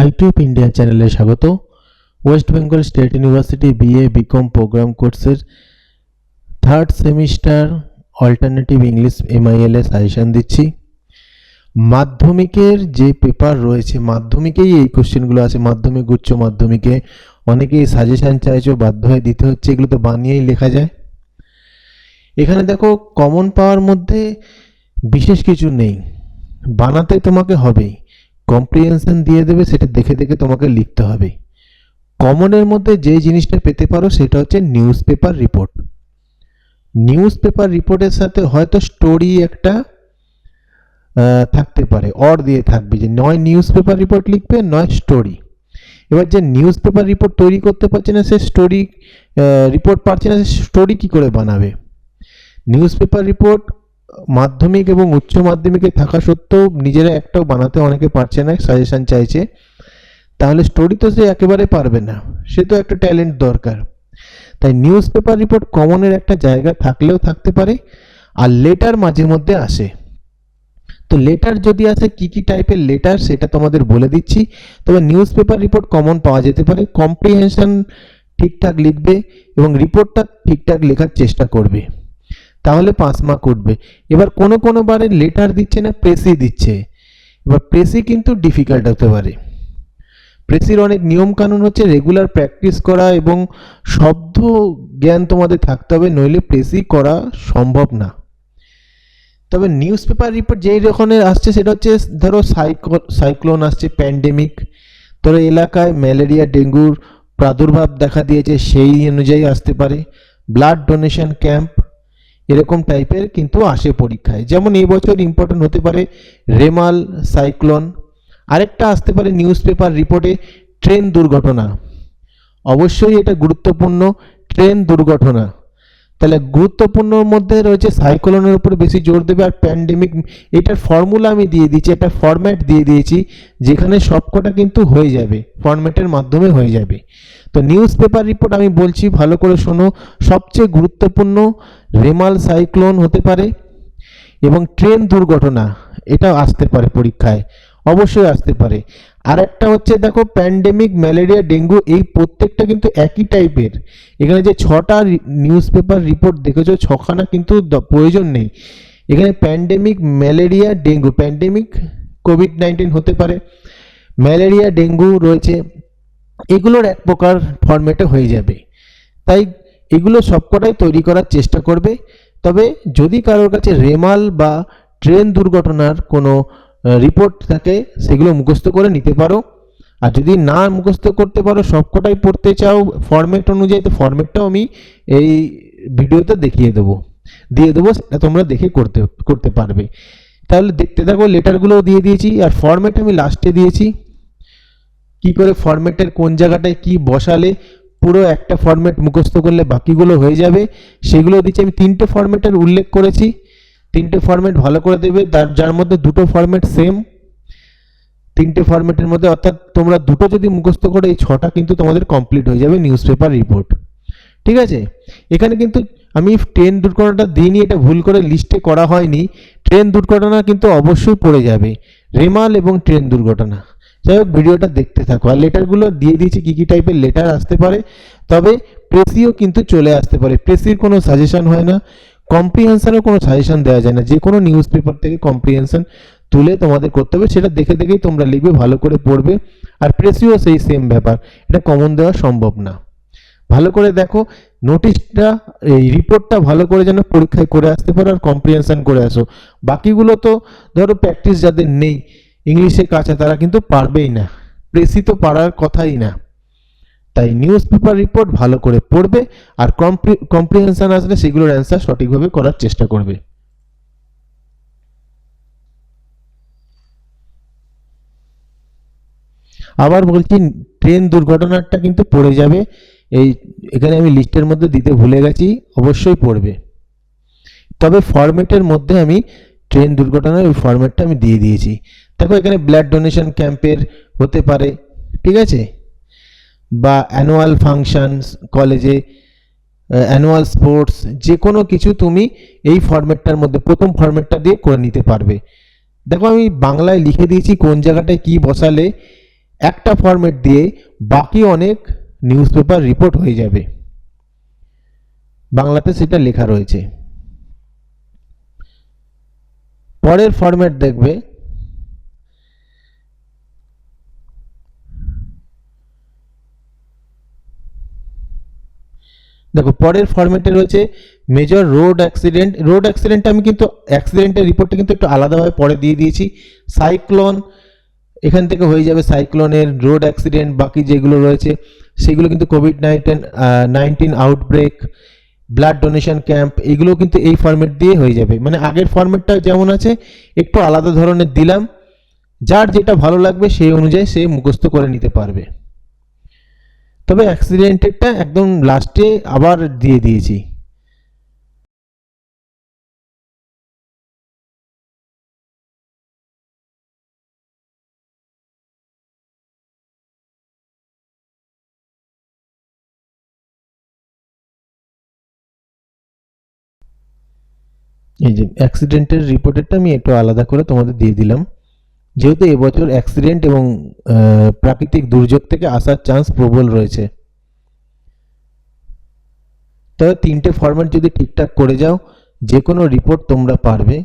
আইটিউব India চ্যানেলে স্বাগত। West Bengal State University BA BCom programme কোর্সের third semester alternative English MIL এ সাজেশন দিচ্ছি। মাধ্যমিকের যে পেপার রয়েছে, মাধ্যমিকেই এই কোশ্চেনগুলো আছে। মাধ্যমিক উচ্চ মাধ্যমিকে অনেকেই সাজেশন চাইছো, বাধ্য হয়ে দিতে হচ্ছে। এগুলো তো বানিয়েই লেখা যায়। এখানে দেখো, কমন পাওয়ার মধ্যে বিশেষ কিছু নেই, বানাতে তোমাকে হবেই। কম্প্রিহেনশন দিয়ে দেবে, সেটা দেখে দেখে তোমাকে লিখতে হবে। কমনের মধ্যে যে জিনিসটা পেতে পারো সেটা হচ্ছে news paper report. News paper রিপোর্টের সাথে হয়তো স্টোরি একটা থাকতে পারে, অর দিয়ে থাকবে যে নয় নিউজ পেপার রিপোর্ট লিখবে, নয় স্টোরি। এবার যে নিউজ পেপার রিপোর্ট তৈরি করতে পারছে না, সে স্টোরি রিপোর্ট পারছে না, সে স্টোরি কী করে বানাবে? নিউজ পেপার রিপোর্ট মাধ্যমিক এবং উচ্চ মাধ্যমিকে থাকা সত্ত্বেও নিজেরা একটাও বানাতে অনেকে পারছে না, সাজেশন চাইছে। তাহলে স্টোরি তো সে একেবারে পারবে না, সে তো একটা ট্যালেন্ট দরকার। তাই নিউজ পেপার রিপোর্ট কমনের একটা জায়গা থাকলেও থাকতে পারে। আর লেটার মাঝে মধ্যে আসে। তো লেটার যদি আসে, কি কি টাইপের লেটার সেটা তোমাদের বলে দিচ্ছি। তবে নিউজ পেপার রিপোর্ট কমন পাওয়া যেতে পারে। কম্প্রিহেনশন ঠিকঠাক লিখবে এবং রিপোর্টটা ঠিকঠাক লেখার চেষ্টা করবে, তাহলে 5 মার্ক উঠবে। এবার কোনো বারে লেটার দিচ্ছে না, প্রেসি দিচ্ছে। এবার প্রেসি কিন্তু ডিফিকাল্ট হতে পারে। প্রেসির অনেক নিয়ম কানুন হচ্ছে, রেগুলার প্র্যাকটিস করা এবং শব্দ জ্ঞান তোমাদের থাকতে হবে, নইলে প্রেসি করা সম্ভব না। তবে নিউজ পেপার রিপোর্ট যেই রকমের আসছে সেটা হচ্ছে, ধরো সাইক্লোন আসছে, প্যান্ডেমিক, ধরো এলাকায় ম্যালেরিয়া ডেঙ্গুর প্রাদুর্ভাব দেখা দিয়েছে, সেই অনুযায়ী আসতে পারে। ব্লাড ডোনেশন ক্যাম্প, এরকম টাইপের কিন্তু আসে পরীক্ষায়। যেমন এই বছর ইম্পর্টেন্ট হতে পারে রেমাল সাইক্লোন। আরেকটা আসতে পারে নিউজ পেপার রিপোর্টে ট্রেন দুর্ঘটনা। অবশ্যই এটা গুরুত্বপূর্ণ, ট্রেন দুর্ঘটনা। তাহলে গুরুত্বপূর্ণর মধ্যে রয়েছে সাইক্লোনের উপর বেশি জোর দেবে। আর প্যান্ডেমিক, এটার ফর্মুলা আমি দিয়ে দিয়েছি, একটা ফরম্যাট দিয়ে দিয়েছি, যেখানে সবকটা কিন্তু হয়ে যাবে, ফরম্যাটের মাধ্যমে হয়ে যাবে। তো নিউজ পেপার রিপোর্ট আমি বলছি, ভালো করে শোনো। সবচেয়ে গুরুত্বপূর্ণ রেমাল সাইক্লোন হতে পারে এবং ট্রেন দুর্ঘটনা, এটা আসতে পারে পরীক্ষায়, অবশ্যই আসতে পারে। আর একটা হচ্ছে, দেখো, প্যান্ডেমিক, ম্যালেরিয়া, ডেঙ্গু, এই প্রত্যেকটা কিন্তু একই টাইপের। এখানে যে 6টা নিউজ পেপার রিপোর্ট দেখেছো, 6খানা কিন্তু প্রয়োজন নেই। এখানে pandemic, malaria, dengue, pandemic COVID-19 হতে পারে, ম্যালেরিয়া, ডেঙ্গু রয়েছে, এগুলোর এক প্রকার ফরম্যাটে হয়ে যাবে। তাই এগুলো সবকটাই তৈরি করার চেষ্টা করবে। তবে যদি কারোর কাছে রেমাল বা ট্রেন দুর্ঘটনার কোনো রিপোর্ট থাকে, সেগুলো মুখস্থ করে নিতে পারো। আর যদি না মুখস্থ করতে পারো, সবকটাই পড়তে চাও ফরম্যাট অনুযায়ী, তো ফরম্যাটটাও আমি এই ভিডিওতে দিয়ে দেবো, সেটা তোমরা দেখে করতে পারবে। তাহলে দেখতে থাকো, লেটারগুলোও দিয়ে দিয়েছি, আর ফরম্যাট আমি লাস্টে দিয়েছি। কি করে ফরম্যাটের কোন জায়গাটায় কি বসালে পুরো একটা ফরম্যাট মুখস্থ করলে বাকিগুলো হয়ে যাবে, সেগুলো দিচ্ছি। আমি 3টে ফরম্যাটের উল্লেখ করেছি। 3টে ফরম্যাট ভালো করে দেবে, যার মধ্যে 2টো ফরম্যাট সেম। 3টে ফরম্যাটের মধ্যে, অর্থাৎ তোমরা 2টো যদি মুখস্থ করো, এই 6টা কিন্তু তোমাদের কমপ্লিট হয়ে যাবে নিউজ পেপার রিপোর্ট। ঠিক আছে? এখানে কিন্তু আমি ট্রেন দুর্ঘটনাটা দিইনি, এটা ভুল করে লিস্টে করা হয়নি। ট্রেন দুর্ঘটনা কিন্তু অবশ্যই পড়ে যাবে, রেমাল এবং ট্রেন দুর্ঘটনা। যাই হোক, ভিডিওটা দেখতে থাকো। আর লেটারগুলো দিয়ে দিয়েছি, কী কী টাইপের লেটার আসতে পারে। তবে প্রেসিও কিন্তু চলে আসতে পারে। প্রেসির কোনো সাজেশন হয় না, কম্প্রিহেনশনের কোনো সাজেশন দেওয়া যায় না। যে কোনো নিউজ পেপার থেকে কম্প্রিহেনশন তুলে তোমাদের করতে হবে, সেটা দেখে দেখেই তোমরা লিখবে, ভালো করে পড়বে। আর প্রেসিও সেই সেম ব্যাপার, এটা কমন দেওয়া সম্ভব না। ভালো করে দেখো নোটিশটা, এই রিপোর্টটা ভালো করে যেন পরীক্ষায় করে আসতে পারো, আর কম্প্রিহেনশন করে আসো। বাকিগুলো তো ধরো প্র্যাকটিস যাদের নেই ইংলিশে কাছে, তারা কিন্তু পারবেই না, প্রেসি তো পারার কথাই না। তাই নিউজ পেপার রিপোর্ট ভালো করে পড়বে, আর কম্প্রিহেনশন আসলে সেগুলোর অ্যান্সার সঠিকভাবে করার চেষ্টা করবে। আবার বলছি, ট্রেন দুর্ঘটনাটা কিন্তু পড়ে যাবে। এখানে আমি লিস্টের মধ্যে দিতে ভুলে গেছি, অবশ্যই পড়বে। তবে ফরম্যাটের মধ্যে আমি ট্রেন দুর্ঘটনার ওই ফরম্যাটটা আমি দিয়ে দিয়েছি। দেখো, এখানে ব্লাড ডোনেশন ক্যাম্পের হতে পারে, ঠিক আছে, বা অ্যানুয়াল ফাংশনস কলেজে, অ্যানুয়াল স্পোর্টস, যে কোনো কিছু তুমি এই ফরম্যাটটার মধ্যে প্রথম ফরম্যাটটা দিয়ে করে নিতে পারবে। দেখো, আমি বাংলায় লিখে দিয়েছি কোন জায়গাটায় কি বসালে একটা ফরম্যাট দিয়ে বাকি অনেক নিউজ পেপার রিপোর্ট হয়ে যাবে। বাংলাতে সেটা লেখা রয়েছে। পরের ফরম্যাট দেখবে, দেখো পরের ফরম্যাটে রয়েছে major road accident. Road accident আমি কিন্তু অ্যাক্সিডেন্টের রিপোর্টটা কিন্তু একটু আলাদাভাবে পরে দিয়ে দিয়েছি। সাইক্লোন, এখান থেকে হয়ে যাবে সাইক্লোনের রোড অ্যাক্সিডেন্ট, বাকি যেগুলো রয়েছে সেগুলো কিন্তু COVID-19 outbreak, blood donation camp, এগুলো কিন্তু এই ফরম্যাট দিয়ে হয়ে যাবে। মানে আগের ফরম্যাটটা যেমন আছে একটু আলাদা ধরনের দিলাম, যার যেটা ভালো লাগবে সেই অনুযায়ী সে মুখস্থ করে নিতে পারবে। তবে অ্যাক্সিডেন্টেরটা একদম লাস্টে আবার দিয়ে দিয়েছি। এই যে অ্যাক্সিডেন্টের রিপোর্টেরটা আমি একটু আলাদা করে তোমাদের দিয়ে দিলাম, যেহেতু এবছর অ্যাক্সিডেন্ট এবং প্রাকৃতিক দুর্যোগ থেকে আসার চান্স প্রবল রয়েছে। তবে তিনটে ফরম্যাট যদি ঠিকঠাক করে যাও, যে কোনো রিপোর্ট তোমরা পারবে।